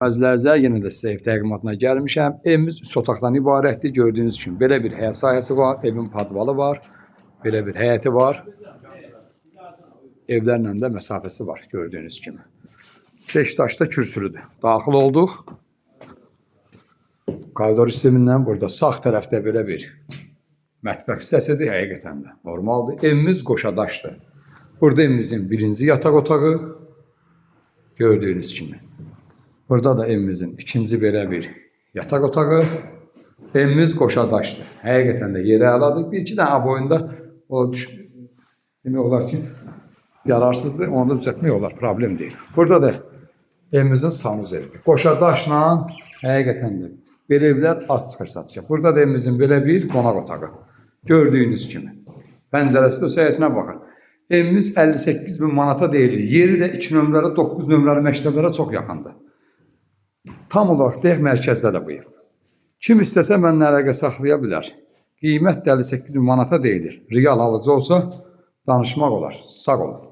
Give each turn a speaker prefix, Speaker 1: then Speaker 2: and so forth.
Speaker 1: Əzizlər, yenə də sizə ev təqdimatına gəlmişəm. Evimiz 3 otaqdan ibarətdir. Gördüyünüz kimi belə bir həyət sahəsi var, evin padvalı var, belə bir həyəti var. Evlərlə də məsafəsi var, gördüyünüz kimi. 5 daşda kürsülüdür. Daxil olduq. Koridor sistemindən burada sağ tərəfdə belə bir mətbəx hissəsidir, həqiqətən də normaldır. Evimiz qoşadaşdır. Burada evimizin birinci yataq otağı, gördüyünüz kimi. Burada da evimizin ikinci belə bir yataq otağı. Evimiz qoşadaşdır. Həqiqətən də yeri əladır. Bir-iki dənə boyunda o demək olar ki, yararsızdır. Onu da düzəltmək olar, problem deyil. Burada da evimizin sanuzelidir. Qoşadaşla həqiqətən də belə evlər az çıxır satışa. Burada da evimizin belə bir qonaq otağı. Gördüyünüz kimi. Pəncərəsi də səhətinə baxın. Evimiz 58 bin manata deyilir. Yeri də 2 nömrəli, 9 nömrəli məktəblərə çox yaxındır. Tam olaraq deyək, mərkəzdə də bu ev. Kim istəsə mənimlə əlaqə saxlaya bilər. Qiymət də 58 bin manata deyilir. Real alıcı olsa danışmaq olar. Sağ olun.